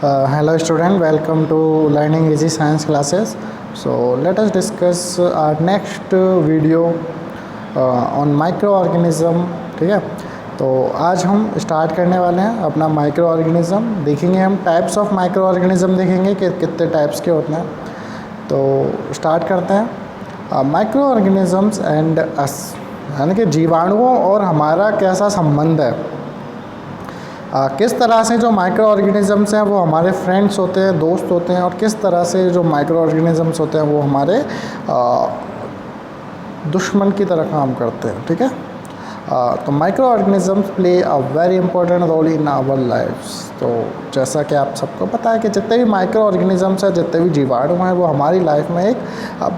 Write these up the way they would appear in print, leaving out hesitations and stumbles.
Hello student, welcome to Learning Easy Science classes. So let us discuss our next video on microorganism. ठीक है, तो आज हम start करने वाले हैं अपना माइक्रो ऑर्गेनिज्म। देखेंगे हम टाइप्स ऑफ माइक्रो ऑर्गेनिज्म, देखेंगे कि कितने टाइप्स के होते हैं। तो स्टार्ट करते हैं। माइक्रो ऑर्गेनिजम्स एंड अस, यानी कि जीवाणुओं और हमारा कैसा संबंध है। किस तरह से जो माइक्रो ऑर्गेनिजम्स हैं वो हमारे फ्रेंड्स होते हैं, दोस्त होते हैं, और किस तरह से जो माइक्रो ऑर्गेनिजम्स होते हैं वो हमारे दुश्मन की तरह काम करते हैं। ठीक है, तो microorganisms play a very important role in our lifes. तो जैसा कि आप सबको पता है कि जितने भी माइक्रो ऑर्गेनिजम्स हैं, जितने भी जीवाणु हैं, वो हमारी लाइफ में एक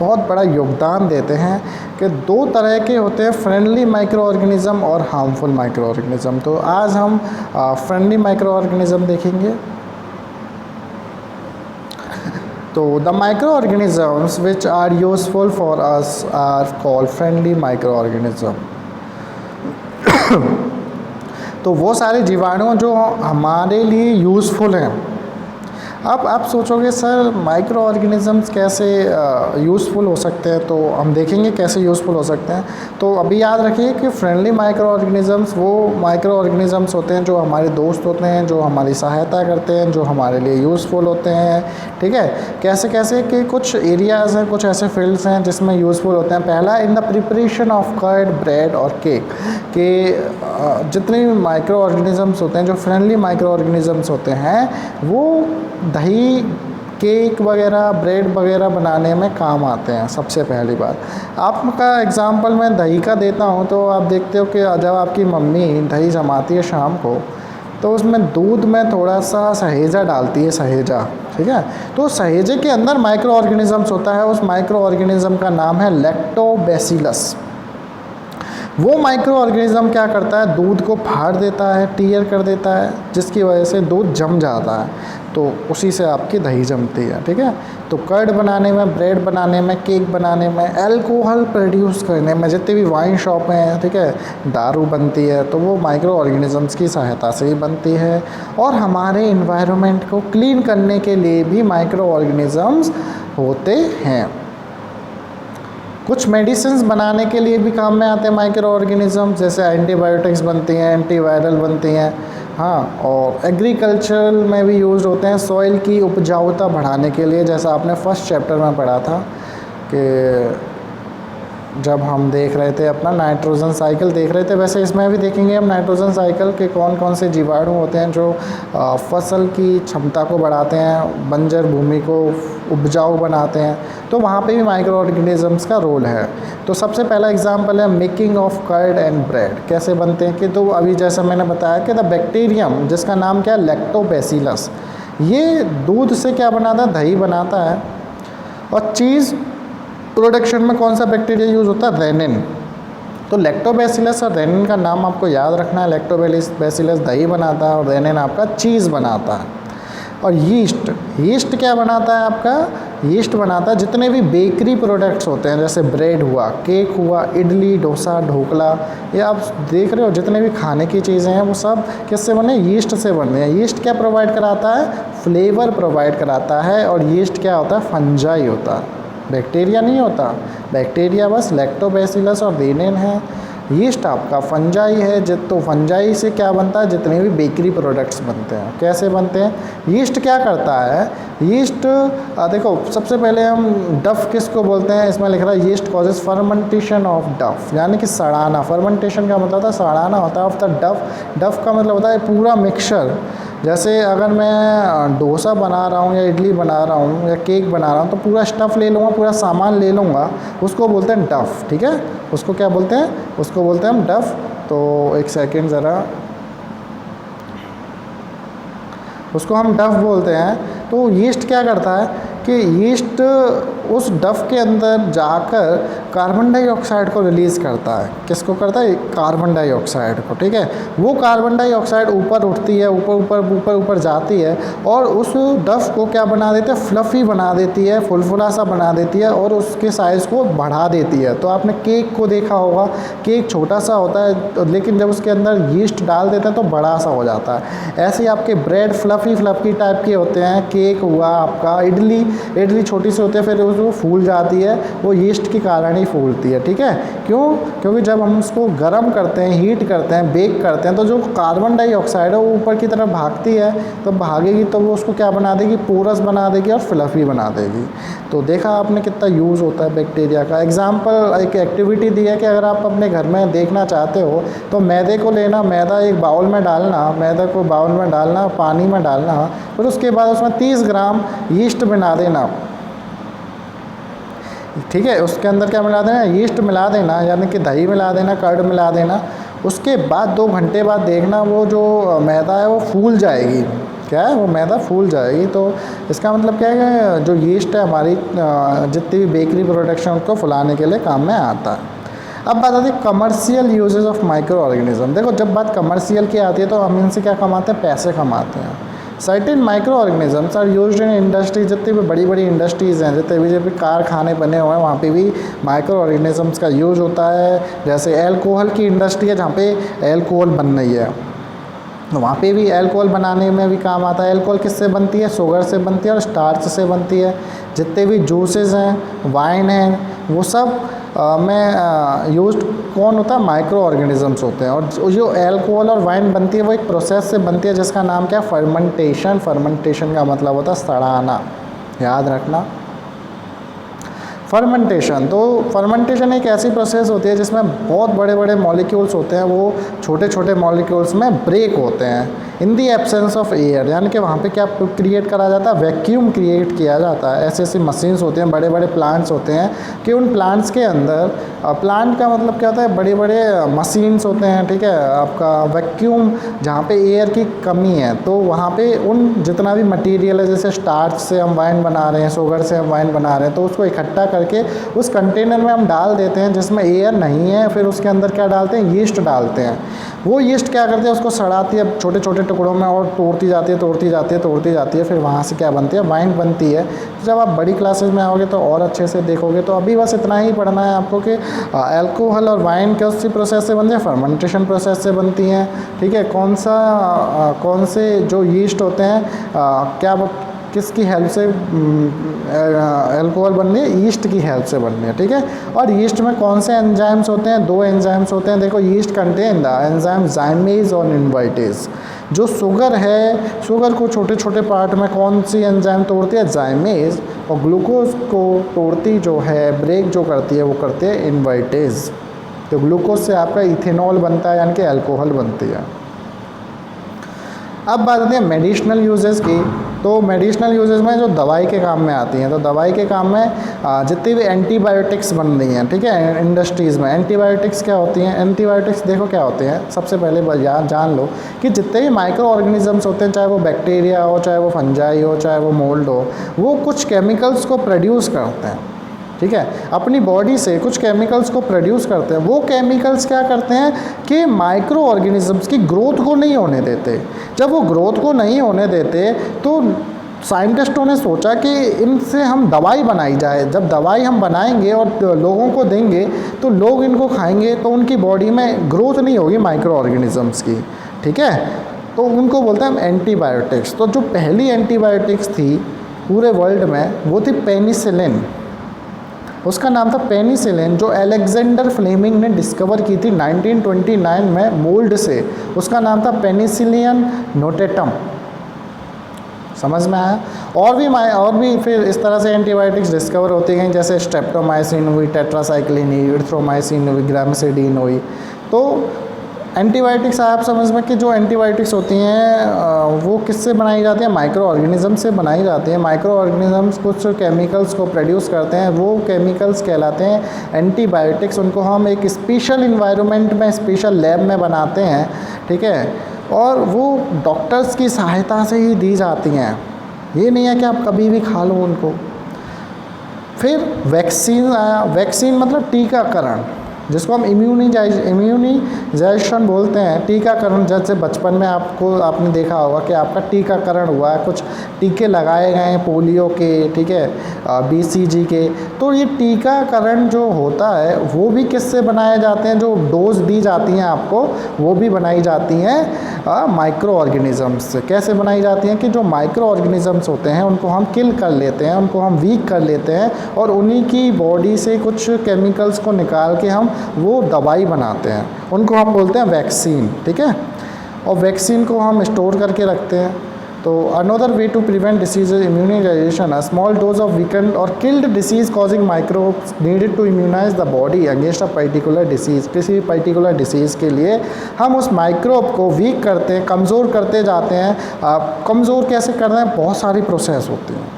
बहुत बड़ा योगदान देते हैं। कि दो तरह के होते हैं, फ्रेंडली माइक्रो ऑर्गेनिज्म और हार्मफुल माइक्रो ऑर्गेनिज्म। तो आज हम फ्रेंडली माइक्रो ऑर्गेनिज्म देखेंगे। तो the microorganisms which are useful for us are called friendly microorganism. तो वो सारे जीवाणु जो हमारे लिए यूज़फुल हैं। अब आप सोचोगे सर माइक्रो ऑर्गेनिजम्स कैसे यूज़फुल हो सकते हैं, तो हम देखेंगे कैसे यूज़फुल हो सकते हैं। तो अभी याद रखिए कि फ्रेंडली माइक्रो ऑर्गेनिजम्स वो माइक्रो ऑर्गेनिजम्स होते हैं जो हमारे दोस्त होते हैं, जो हमारी सहायता करते हैं, जो हमारे लिए यूज़फुल होते हैं। ठीक है, कैसे कैसे कि कुछ एरियाज़ हैं, कुछ ऐसे फील्ड्स हैं जिसमें यूज़फुल होते हैं। पहला, in the preparation of curd, bread और केक। के जितने भी माइक्रो ऑर्गेनिजम्स होते हैं, जो फ्रेंडली माइक्रो ऑर्गेनिजम्स होते हैं, वो दही, केक वगैरह, ब्रेड वगैरह बनाने में काम आते हैं। सबसे पहली बात, आपका एग्ज़ाम्पल मैं दही का देता हूँ। तो आप देखते हो कि जब आपकी मम्मी दही जमाती है शाम को, तो उसमें दूध में थोड़ा सा सहेजा डालती है, सहेजा। ठीक है, तो सहेजे के अंदर माइक्रो ऑर्गेनिजम्स होता है। उस माइक्रो ऑर्गेनिज्म का नाम है लैक्टोबैसिलस। वो माइक्रो ऑर्गेनिज्म क्या करता है, दूध को फाड़ देता है, टीयर कर देता है, जिसकी वजह से दूध जम जाता है। तो उसी से आपकी दही जमती है। ठीक है, तो कर्ड बनाने में, ब्रेड बनाने में, केक बनाने में, अल्कोहल प्रोड्यूस करने में, जितने भी वाइन शॉप हैं, ठीक है, दारू बनती है, तो वो माइक्रो ऑर्गेनिजम्स की सहायता से ही बनती है। और हमारे इन्वायरमेंट को क्लीन करने के लिए भी माइक्रो ऑर्गेनिजम्स होते हैं। कुछ मेडिसिन्स बनाने के लिए भी काम में आते हैं माइक्रो ऑर्गेनिज्म, जैसे एंटीबायोटिक्स बनती हैं, एंटीवायरल बनती हैं। हाँ, और एग्रीकल्चर में भी यूज़ होते हैं सॉइल की उपजाऊता बढ़ाने के लिए। जैसा आपने फर्स्ट चैप्टर में पढ़ा था कि जब हम देख रहे थे अपना नाइट्रोजन साइकिल देख रहे थे, वैसे इसमें भी देखेंगे हम नाइट्रोजन साइकिल के कौन कौन से जीवाणु होते हैं जो फसल की क्षमता को बढ़ाते हैं, बंजर भूमि को उपजाऊ बनाते हैं। तो वहाँ पे भी माइक्रो ऑर्गेनिजम्स का रोल है। तो सबसे पहला एग्जांपल है making of curd and bread. कैसे बनते हैं कि तो अभी जैसा मैंने बताया कि द बैक्टीरियम, जिसका नाम क्या है, लैक्टोबैसिलस, ये दूध से क्या बनाता है, दही बनाता है। और चीज़ प्रोडक्शन में कौन सा बैक्टीरिया यूज़ होता है, रेनिन। तो लैक्टोबैसिलस और रेनिन का नाम आपको याद रखना है। लैक्टोबैसिलस दही बनाता है और रेनिन आपका चीज़ बनाता है। और यीस्ट, यीस्ट क्या बनाता है, आपका यीस्ट बनाता है जितने भी बेकरी प्रोडक्ट्स होते हैं, जैसे ब्रेड हुआ, केक हुआ, इडली, डोसा, ढोकला, ये आप देख रहे हो जितने भी खाने की चीज़ें हैं वो सब किससे बने, यीस्ट से बने हैं। यीस्ट क्या प्रोवाइड कराता है, फ्लेवर प्रोवाइड कराता है। और यीस्ट क्या होता है, फंजाई होता है, बैक्टीरिया नहीं होता। बैक्टीरिया बस लैक्टोबैसिलस और रेनिन है। यीस्ट आपका फंजाई है। तो फंजाई से क्या बनता है, जितने भी बेकरी प्रोडक्ट्स बनते हैं। कैसे बनते हैं, यीस्ट क्या करता है, यीस्ट देखो सबसे पहले हम डफ किसको बोलते हैं, इसमें लिख रहा है यीस्ट कॉजेज फर्मेंटेशन ऑफ डफ, यानी कि सड़ाना। फर्मेंटेशन का मतलब था सड़ाना होता है ऑफ द डफ। डफ का मतलब होता है पूरा मिक्सचर। जैसे अगर मैं डोसा बना रहा हूँ या इडली बना रहा हूँ या केक बना रहा हूँ, तो पूरा स्टफ़ ले लूँगा, पूरा सामान ले लूँगा, उसको बोलते हैं डफ़। ठीक है, उसको क्या बोलते हैं, उसको बोलते हैं हम डफ़। तो एक सेकेंड ज़रा, उसको हम डफ़ बोलते हैं। तो यीस्ट क्या करता है कि यीस्ट उस डफ के अंदर जाकर कार्बन डाइऑक्साइड को रिलीज़ करता है। किसको करता है? कार्बन डाइऑक्साइड को, ठीक है। वो कार्बन डाइऑक्साइड ऊपर उठती है, ऊपर ऊपर ऊपर ऊपर जाती है और उस डफ को क्या बना देती है? फ्लफ़ी बना देती है, फुलफुला सा बना देती है और उसके साइज़ को बढ़ा देती है। तो आपने केक को देखा होगा, केक छोटा सा होता है लेकिन जब उसके अंदर यीस्ट डाल देते हैं तो बड़ा सा हो जाता है। ऐसे ही आपके ब्रेड फ्लफ़ी टाइप के होते हैं, केक हुआ आपका, इडली छोटी सी होती है, फिर वो फूल जाती है, वो यीस्ट के कारण ही फूलती है, ठीक है। क्यों? क्योंकि जब हम उसको गर्म करते हैं, हीट करते हैं, बेक करते हैं तो जो कार्बन डाइऑक्साइड है वो ऊपर की तरफ भागती है, तो भागेगी तो वो उसको क्या बना देगी? पोरस बना देगी और फ्लफ़ी बना देगी। तो देखा आपने कितना यूज़ होता है बैक्टीरिया का। एग्जाम्पल एक एक्टिविटी दी है कि अगर आप अपने घर में देखना चाहते हो तो मैदे को लेना, मैदा एक बाउल में डालना, मैदे को बाउल में डालना, पानी में डालना, फिर उसके बाद उसमें 30 ग्राम यीस्ट मिला देना, ठीक है। उसके अंदर क्या मिला देना? यीस्ट मिला देना, यानी कि दही मिला देना, कर्ड मिला देना। उसके बाद 2 घंटे बाद देखना वो जो मैदा है वो फूल जाएगी। क्या है? वो मैदा फूल जाएगी। तो इसका मतलब क्या है कि जो यीस्ट है हमारी जितनी भी बेकरी प्रोडक्शन उसको फुलाने के लिए काम में आता है। अब बात आती है commercial uses of micro organism. देखो जब बात कमर्शियल की आती है तो हम इनसे क्या कमाते हैं? पैसे कमाते हैं। Certain microorganisms are used in industry. जितनी भी बड़ी बड़ी इंडस्ट्रीज़ हैं, जितने भी कारखाने बने हुए हैं, वहाँ पे भी माइक्रो ऑर्गेनिजम्स का यूज होता है। जैसे एल्कोहल की इंडस्ट्री है जहाँ पे एल्कोहल बन रही है, वहाँ पे भी एल्कोहल बनाने में भी काम आता है। एल्कोहल किससे बनती है? शुगर से बनती है और स्टार्च से बनती है। जितने भी जूसेस हैं, वाइन हैं, वो सब में यूज कौन होता है? माइक्रो ऑर्गेनिजम्स होते हैं। और जो एल्कोहल और वाइन बनती है वो एक प्रोसेस से बनती है जिसका नाम क्या है? फर्मेंटेशन। फर्मेंटेशन का मतलब होता है सड़ाना, याद रखना। फर्मेंटेशन, तो फर्मेंटेशन एक ऐसी प्रोसेस होती है जिसमें बहुत बड़े बड़े मॉलिक्यूल्स होते हैं, वो छोटे छोटे मॉलिक्यूल्स में ब्रेक होते हैं इन दी एब्सेंस ऑफ एयर। यानी कि वहाँ पे क्या क्रिएट करा जाता है? वैक्यूम क्रिएट किया जाता है। ऐसी ऐसी मशीन्स होती हैं, बड़े बड़े प्लांट्स होते हैं कि उन प्लांट्स के अंदर, प्लांट का मतलब क्या होता है? बड़े बड़े मशीन्स होते हैं, ठीक है। आपका वैक्यूम जहाँ पे एयर की कमी है तो वहाँ पे उन जितना भी मटेरियल है, जैसे स्टार्च से हम वाइन बना रहे हैं, शुगर से हम वाइन बना रहे हैं, तो उसको इकट्ठा करके उस कंटेनर में हम डाल देते हैं जिसमें एयर नहीं है। फिर उसके अंदर क्या डालते हैं? यीस्ट डालते हैं। वो यीस्ट क्या करते हैं? उसको सड़ाती है छोटे छोटे टुकड़ों में और तोड़ती जाती है, फिर वहाँ से क्या बनती है? वाइन बनती है। जब आप बड़ी क्लासेस में आओगे तो और अच्छे से देखोगे। तो अभी बस इतना ही पढ़ना है आपको कि एल्कोहल और वाइन किस प्रोसेस से बनती है? फर्मेंटेशन प्रोसेस से बनती हैं, ठीक है। कौन से जो यीस्ट होते हैं क्या किसकी हेल्प से एल्कोहल बन रही है? यीस्ट की हेल्प से बन रही है, ठीक है। और यीस्ट में कौन से एंजाइम्स होते हैं? 2 एंजाइम्स होते हैं। देखो, यीस्ट कंटेन द एंजाइम जाइमेज और इनवर्टेज। जो शुगर है, शुगर को छोटे छोटे पार्ट में कौन सी एंजाइम तोड़ती है? जाइमेज। और ग्लूकोज को तोड़ती जो है, ब्रेक जो करती है, वो करती है इनवर्टेज। तो ग्लूकोज से आपका इथेनॉल बनता है, यानी कि अल्कोहल बनती है। अब बात आती है मेडिसिनल यूजेस की। तो मेडिसिनल यूजेस में जो दवाई के काम में आती हैं, तो दवाई के काम में जितनी भी एंटीबायोटिक्स बन रही हैं, ठीक है, इंडस्ट्रीज़ में एंटीबायोटिक्स क्या होती हैं? एंटीबायोटिक्स देखो क्या होते हैं। सबसे पहले जान लो कि जितने भी माइक्रो ऑर्गेनिजम्स होते हैं, चाहे वो बैक्टीरिया हो, चाहे वो फंजाई हो, चाहे वो मोल्ड हो, वो कुछ केमिकल्स को प्रोड्यूस करते हैं, ठीक है। अपनी बॉडी से कुछ केमिकल्स को प्रोड्यूस करते हैं। वो केमिकल्स क्या करते हैं कि माइक्रो ऑर्गेनिजम्स की ग्रोथ को नहीं होने देते। जब वो ग्रोथ को नहीं होने देते तो साइंटिस्टों ने सोचा कि इनसे हम दवाई बनाई जाए। जब दवाई हम बनाएंगे और लोगों को देंगे तो लोग इनको खाएंगे तो उनकी बॉडी में ग्रोथ नहीं होगी माइक्रो ऑर्गेनिजम्स की, ठीक है। तो उनको बोलते हैं हम एंटीबायोटिक्स। तो जो पहली एंटीबायोटिक्स थी पूरे वर्ल्ड में वो थी पेनिसिलिन। उसका नाम था पेनिसिलिन, जो अलेक्जेंडर फ्लेमिंग ने डिस्कवर की थी 1929 में मोल्ड से। उसका नाम था पेनिसिलियम नोटेटम। समझ में आया? और भी फिर इस तरह से एंटीबायोटिक्स डिस्कवर होती गई, जैसे स्ट्रेप्टोमाइसिन हुई, टेट्रासाइक्लिन हुई, इरिथ्रोमाइसिन हुई, ग्रामिसिडीन हुई। तो एंटीबायोटिक्स आप समझ में कि जो एंटीबायोटिक्स होती हैं वो किससे बनाई जाती हैं? माइक्रो ऑर्गेनिज्म से बनाई जाती हैं। माइक्रो ऑर्गेनिजम्स कुछ केमिकल्स को प्रोड्यूस करते हैं, वो केमिकल्स कहलाते हैं एंटीबायोटिक्स। उनको हम एक स्पेशल इन्वायरमेंट में, स्पेशल लैब में बनाते हैं, ठीक है। और वो डॉक्टर्स की सहायता से ही दी जाती हैं। ये नहीं है कि आप कभी भी खा लो उनको। फिर वैक्सीन आया। वैक्सीन मतलब टीकाकरण, जिसको हम इम्यूनाइजेशन बोलते हैं। टीकाकरण, जैसे बचपन में आपने देखा होगा कि आपका टीकाकरण हुआ है, कुछ टीके लगाए गए हैं पोलियो के, ठीक है, BCG के। तो ये टीकाकरण जो होता है वो भी किससे बनाए जाते हैं, जो डोज दी जाती हैं आपको वो भी बनाई जाती हैं माइक्रो ऑर्गेनिज़म्स से। कैसे बनाई जाती हैं कि जो माइक्रो ऑर्गेनिज़म्स होते हैं उनको हम किल कर लेते हैं, उनको हम वीक कर लेते हैं और उन्हीं की बॉडी से कुछ केमिकल्स को निकाल के हम वो दवाई बनाते हैं, उनको हम बोलते हैं वैक्सीन, ठीक है। और वैक्सीन को हम स्टोर करके रखते हैं। तो another way to prevent disease immunization, a small dose of weakened or killed disease causing microbes needed to immunize the body against a particular disease. किसी भी पर्टिकुलर डिसीज़ के लिए हम उस माइक्रोब को वीक करते हैं, कमज़ोर करते जाते हैं। कमज़ोर कैसे करना है, बहुत सारी प्रोसेस होती हैं,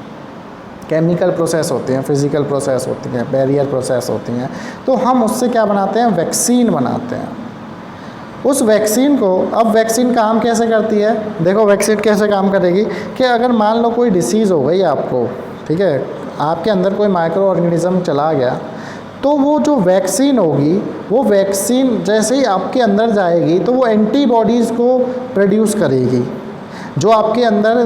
केमिकल प्रोसेस होती हैं, फिज़िकल प्रोसेस होती हैं, बैरियर प्रोसेस होती हैं। तो हम उससे क्या बनाते हैं, वैक्सीन बनाते हैं। उस वैक्सीन को, अब वैक्सीन काम कैसे करती है, देखो वैक्सीन कैसे काम करेगी कि अगर मान लो कोई डिसीज़ हो गई आपको, ठीक है, आपके अंदर कोई माइक्रो ऑर्गेनिज़म चला गया, तो वो जो वैक्सीन होगी, वो वैक्सीन जैसे ही आपके अंदर जाएगी तो वो एंटीबॉडीज़ को प्रोड्यूस करेगी, जो आपके अंदर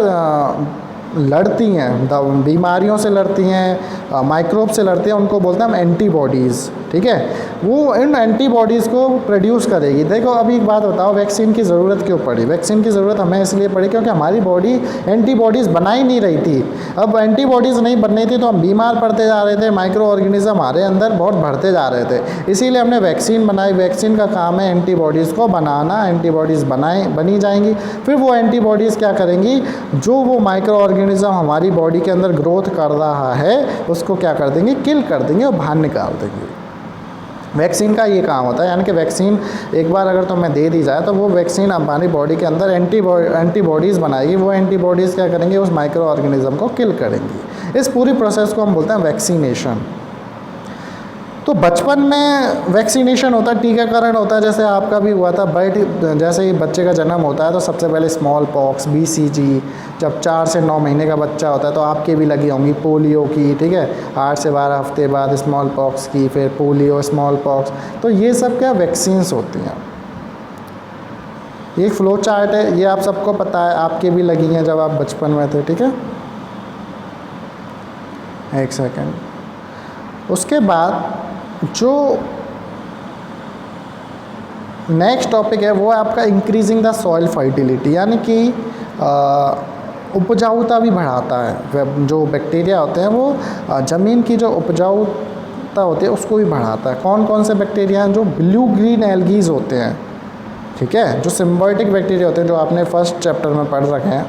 लड़ती हैं, बीमारियों से लड़ती हैं, माइक्रोब से लड़ती हैं, उनको बोलते हैं हम एंटीबॉडीज़, ठीक है। वो इन एंटीबॉडीज़ को प्रोड्यूस करेगी। देखो अभी एक बात बताओ, वैक्सीन की ज़रूरत क्यों पड़ी? वैक्सीन की ज़रूरत हमें इसलिए पड़ी क्योंकि हमारी बॉडी एंटीबॉडीज़ बना ही नहीं रही थी। अब एंटीबॉडीज़ नहीं बन रही थी तो हम बीमार पड़ते जा रहे थे, माइक्रो ऑर्गेनिज़म हमारे अंदर बहुत बढ़ते जा रहे थे, इसीलिए हमने वैक्सीन बनाई। वैक्सीन का काम है एंटीबॉडीज़ को बनाना, एंटीबॉडीज़ बनी जाएंगी, फिर वो एंटीबॉडीज़ क्या करेंगी, जो वो माइक्रो ऑर्गेनिज़म हमारी बॉडी के अंदर ग्रोथ कर रहा है उसको क्या कर देंगे, किल कर देंगे और बाहर निकाल देंगे। वैक्सीन का ये काम होता है, यानी कि वैक्सीन एक बार अगर तुम्हें दे दी जाए तो वो वैक्सीन हमारी बॉडी के अंदर एंटीबॉडीज़ बनाएगी। वो एंटीबॉडीज़ क्या करेंगे, उस माइक्रो ऑर्गेनिज़म को किल करेंगी। इस पूरी प्रोसेस को हम बोलते हैं वैक्सीनेशन। तो बचपन में वैक्सीनेशन होता है, टीकाकरण होता है, जैसे आपका भी हुआ था। जैसे ही बच्चे का जन्म होता है तो सबसे पहले स्मॉल पॉक्स, BCG, जब 4 से 9 महीने का बच्चा होता है तो आपके भी लगी होंगी पोलियो की, ठीक है। 8 से 12 हफ्ते बाद स्मॉल पॉक्स की, फिर पोलियो, स्मॉल पॉक्स। तो ये सब क्या वैक्सीन्स होती हैं। ये फ्लो चार्ट है, ये आप सबको पता है, आपके भी लगी हैं जब आप बचपन में थे, ठीक है। एक सेकेंड। उसके बाद जो नेक्स्ट टॉपिक है वो है आपका इंक्रीजिंग द सॉइल फर्टिलिटी, यानी कि उपजाऊता भी बढ़ाता है। जो बैक्टीरिया होते हैं वो ज़मीन की जो उपजाऊता होती है उसको भी बढ़ाता है। कौन कौन से बैक्टीरिया हैं, जो ब्लू ग्रीन एल्गीज होते हैं, ठीक है, जो सिम्बायोटिक बैक्टीरिया होते हैं, जो आपने फर्स्ट चैप्टर में पढ़ रखे हैं।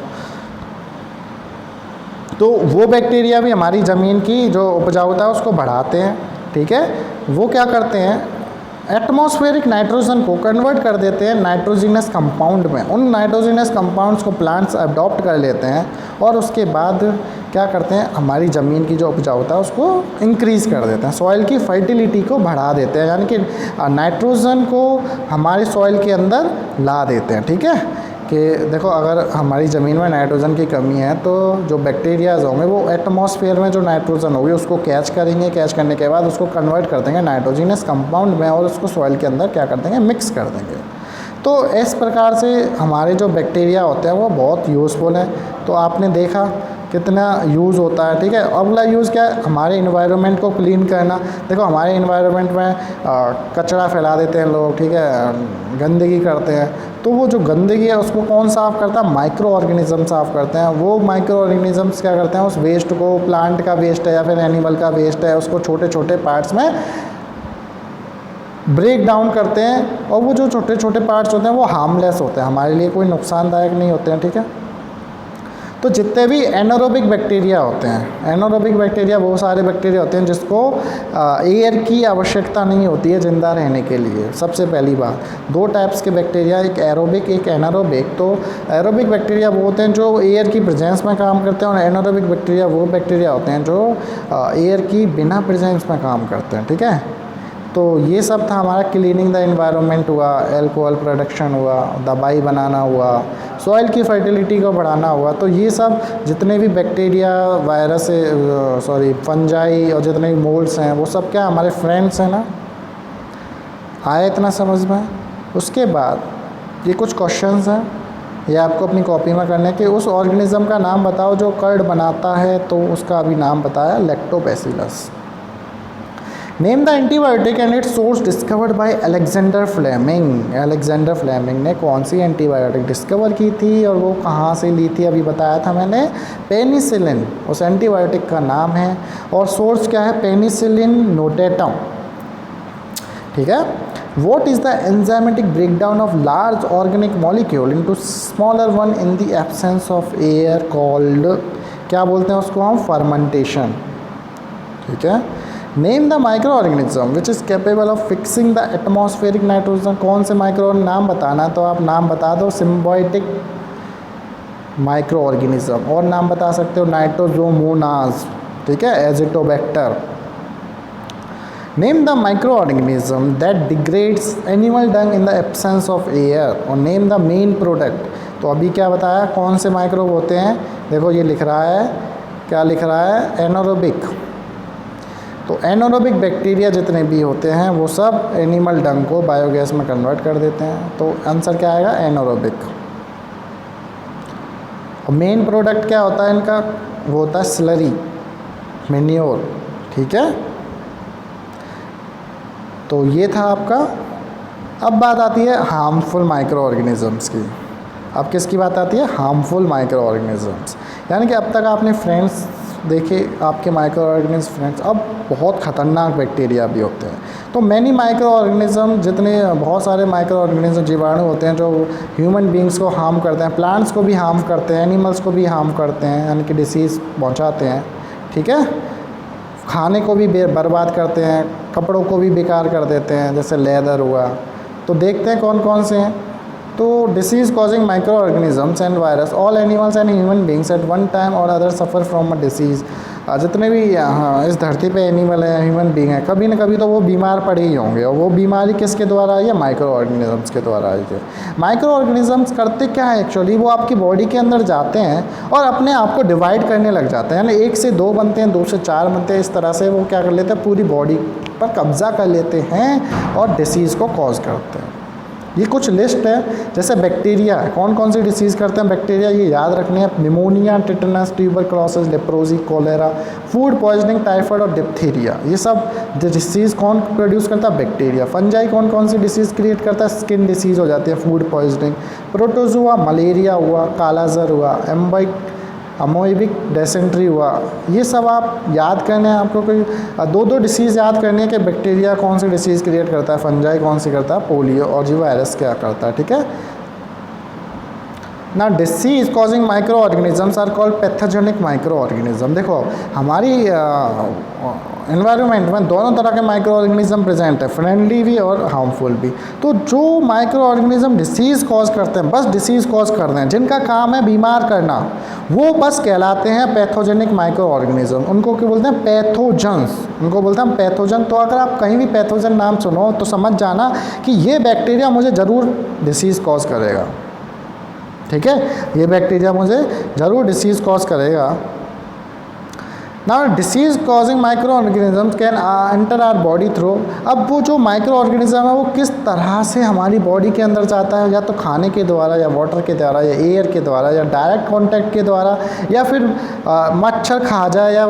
तो वो बैक्टीरिया भी हमारी ज़मीन की जो उपजाऊता है उसको बढ़ाते हैं, ठीक है। वो क्या करते हैं, एटमॉस्फेरिक नाइट्रोजन को कन्वर्ट कर देते हैं नाइट्रोजिनस कंपाउंड में। उन नाइट्रोजिनस कंपाउंड्स को प्लांट्स अडॉप्ट कर लेते हैं और उसके बाद क्या करते हैं, हमारी ज़मीन की जो उपजाऊता है उसको इंक्रीज़ कर देते हैं, सॉइल की फर्टिलिटी को बढ़ा देते हैं, यानी कि नाइट्रोजन को हमारे सॉइल के अंदर ला देते हैं, ठीक है। कि देखो अगर हमारी ज़मीन में नाइट्रोजन की कमी है तो जो बैक्टीरियाज होंगे वो एटमॉस्फेयर में जो नाइट्रोजन होगी उसको कैच करेंगे, कैच करने के बाद उसको कन्वर्ट कर देंगे नाइट्रोजिनस कंपाउंड में और उसको सॉइल के अंदर क्या कर देंगे, मिक्स कर देंगे। तो इस प्रकार से हमारे जो बैक्टीरिया होते हैं वो बहुत यूज़फुल हैं। तो आपने देखा कितना यूज़ होता है, ठीक है। अगला यूज़ क्या है, हमारे इन्वायरमेंट को क्लीन करना। देखो हमारे इन्वायरमेंट में कचरा फैला देते हैं लोग, ठीक है, गंदगी करते हैं, तो वो जो गंदगी है उसको कौन साफ़ करता है, माइक्रो ऑर्गेनिज़म साफ़ करते हैं। वो माइक्रो ऑर्गेनिज़म्स क्या करते हैं, उस वेस्ट को, प्लांट का वेस्ट है या फिर एनिमल का वेस्ट है, उसको छोटे छोटे पार्ट्स में ब्रेक डाउन करते हैं और वो जो छोटे छोटे पार्ट्स होते हैं वो हार्मलेस होते हैं, हमारे लिए कोई नुकसानदायक नहीं होते हैं, ठीक है। तो जितने भी एनारोबिक बैक्टीरिया होते हैं, एनारोबिक बैक्टीरिया वो सारे बैक्टीरिया होते हैं जिसको एयर की आवश्यकता नहीं होती है ज़िंदा रहने के लिए। सबसे पहली बात, 2 टाइप्स के बैक्टीरिया, एक एरोबिक एक एनारोबिक। तो एरोबिक बैक्टीरिया वो होते हैं जो एयर की प्रेजेंस में काम करते हैं और एनारोबिक बैक्टीरिया वो बैक्टीरिया होते हैं जो एयर की बिना प्रेजेंस में काम करते हैं, ठीक है। तो ये सब था हमारा क्लीनिंग द एनवायरनमेंट हुआ, एल्कोहल प्रोडक्शन हुआ, दवाई बनाना हुआ, सॉइल की फर्टिलिटी को बढ़ाना हुआ। तो ये सब जितने भी बैक्टीरिया, वायरस, फंजाई और जितने भी मोल्ड्स हैं वो सब क्या हमारे फ्रेंड्स हैं ना। आया इतना समझ में? उसके बाद ये कुछ क्वेश्चंस हैं, ये आपको अपनी कॉपी में करने के। उस ऑर्गेनिज्म का नाम बताओ जो कर्ड बनाता है, तो उसका अभी नाम बताया lactobacillus. Name the antibiotic and its source discovered by Alexander Fleming. Alexander Fleming ने कौन सी एंटीबायोटिक डिस्कवर की थी और वो कहाँ से ली थी? अभी बताया था मैंने, पेनिसिलिन उस एंटीबायोटिक का नाम है, और सोर्स क्या है? Penicillin notatum. ठीक है। What is the enzymatic breakdown of large organic molecule into smaller one in the absence of air called, क्या बोलते हैं उसको हम? fermentation। ठीक है। Name the microorganism which is capable of fixing the atmospheric nitrogen। कौन से माइक्रो नाम बताना है तो आप नाम बता दो, symbiotic माइक्रो ऑर्गेनिज्म। और नाम बता सकते हो नाइट्रोजोमोनास, ठीक है, Azotobacter. Name the micro organism that degrades animal Dang in the absence of air. और नेम द मेन प्रोडक्ट। तो अभी क्या बताया, कौन से माइक्रोब होते हैं? देखो ये लिख रहा है, क्या लिख रहा है? एनारोबिक। तो एनारोबिक बैक्टीरिया जितने भी होते हैं वो सब एनिमल डंग को बायोगैस में कन्वर्ट कर देते हैं। तो आंसर क्या आएगा? एनारोबिक। और मेन प्रोडक्ट क्या होता है इनका? वो होता है स्लरी, मैन्योर। ठीक है। तो ये था आपका। अब बात आती है हार्मफुल माइक्रो ऑर्गेनिजम्स की। अब किसकी बात आती है? Harmful micro organisms. यानी कि अब तक आपने फ्रेंड्स देखे, आपके माइक्रो ऑर्गेनिज्म फ्रेंड्स, अब बहुत ख़तरनाक बैक्टीरिया भी होते हैं। तो मैनी माइक्रो ऑर्गेनिज्म, जितने बहुत सारे माइक्रो ऑर्गेनिज्म जीवाणु होते हैं जो ह्यूमन बींग्स को हार्म करते हैं, प्लांट्स को भी हार्म करते हैं, एनिमल्स को भी हार्म करते हैं, यानी कि डिसीज़ पहुँचाते हैं। ठीक है। खाने को भी बर्बाद करते हैं, कपड़ों को भी बेकार कर देते हैं, जैसे लेदर हुआ। तो देखते हैं कौन कौन से हैं। तो disease causing micro organisms and virus, all animals and human beings at one time or other suffer from a disease. जितने भी इस धरती पे एनिमल हैं, ह्यूमन बींग हैं, कभी ना कभी तो वो बीमार पड़े ही होंगे। और वो बीमारी किसके द्वारा आई है? माइक्रो ऑर्गेनिजम्स के द्वारा आई है। माइक्रो ऑर्गेनिजम्स करते क्या है एक्चुअली? वो आपकी बॉडी के अंदर जाते हैं और अपने आप को डिवाइड करने लग जाते हैं। यानी 1 से 2 बनते हैं, 2 से 4 बनते हैं। इस तरह से वो क्या कर लेते हैं? पूरी बॉडी पर कब्जा कर लेते हैं और डिसीज़ को कॉज करते हैं। ये कुछ लिस्ट है। जैसे बैक्टीरिया, कौन कौन सी डिसीज़ करते हैं बैक्टीरिया, ये याद रखनी है। Pneumonia, tetanus, tuberculosis, leprosy, cholera, food poisoning, typhoid और डिप्थीरिया, ये सब डिसीज़ कौन प्रोड्यूस करता है? बैक्टीरिया। फंजाई कौन कौन सी डिसीज़ क्रिएट करता है? स्किन डिसीज़ हो जाती है, फूड पॉइजनिंग। प्रोटोजुआ, मलेरिया हुआ, कालाज़र हुआ, अमोइबिक डिसेंट्री हुआ। ये सब आप याद करने हैं आपको। कोई 2-2 डिसीज़ याद करनी है कि बैक्टीरिया कौन सी डिसीज़ क्रिएट करता है, फंजाई कौन सी करता है, पोलियो, और जी वायरस क्या करता है। ठीक है ना। Disease causing micro organisms are called pathogenic microorganism. देखो हमारी एनवायरनमेंट में दोनों तरह के माइक्रो ऑर्गेनिज्म प्रेजेंट है, फ्रेंडली भी और हार्मफुल भी। तो जो माइक्रो ऑर्गेनिज्म डिसीज़ कॉज करते हैं, बस डिसीज़ कॉज कर रहे हैं, जिनका काम है बीमार करना, वो बस कहलाते हैं पैथोजेनिक माइक्रो ऑर्गेनिज्म। उनको क्या बोलते हैं? पैथोजन्स। उनको बोलते हैं पैथोजन। तो अगर आप कहीं भी पैथोजन नाम सुनो तो समझ जाना कि ये बैक्टीरिया मुझे ज़रूर डिसीज़ कॉज करेगा। ठीक है, ये बैक्टीरिया मुझे ज़रूर डिसीज़ कॉज करेगा। Now disease causing micro organisms can enter our body through. अब वो जो माइक्रो ऑर्गेनिज्म है वो किस तरह से हमारी बॉडी के अंदर जाता है? या तो खाने के द्वारा, या वाटर के द्वारा, या एयर के द्वारा, या डायरेक्ट कांटेक्ट के द्वारा, या फिर मच्छर खा जाए, या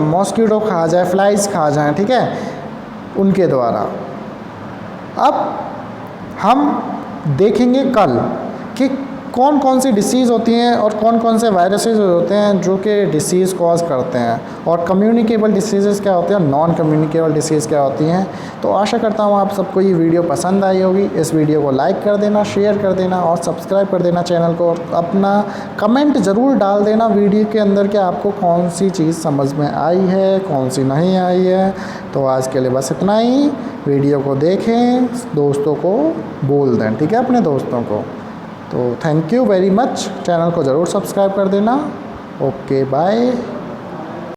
मॉस्किटो खा जाए, फ्लाइज खा जाए, ठीक है, उनके द्वारा। अब हम देखेंगे कल कि कौन कौन सी डिसीज़ होती हैं और कौन कौन से वायरसेस होते हैं जो कि डिसीज़ कॉज करते हैं, और कम्युनिकेबल डिसीज़ क्या होते हैं, नॉन कम्युनिकेबल डिसीज़ क्या होती हैं। तो आशा करता हूँ आप सबको ये वीडियो पसंद आई होगी। इस वीडियो को लाइक कर देना, शेयर कर देना और सब्सक्राइब कर देना चैनल को, और अपना कमेंट ज़रूर डाल देना वीडियो के अंदर कि आपको कौन सी चीज़ समझ में आई है, कौन सी नहीं आई है। तो आज के लिए बस इतना ही। वीडियो को देखें, दोस्तों को बोल दें, ठीक है, अपने दोस्तों को। तो thank you very much. Channel को ज़रूर सब्सक्राइब कर देना। Okay bye.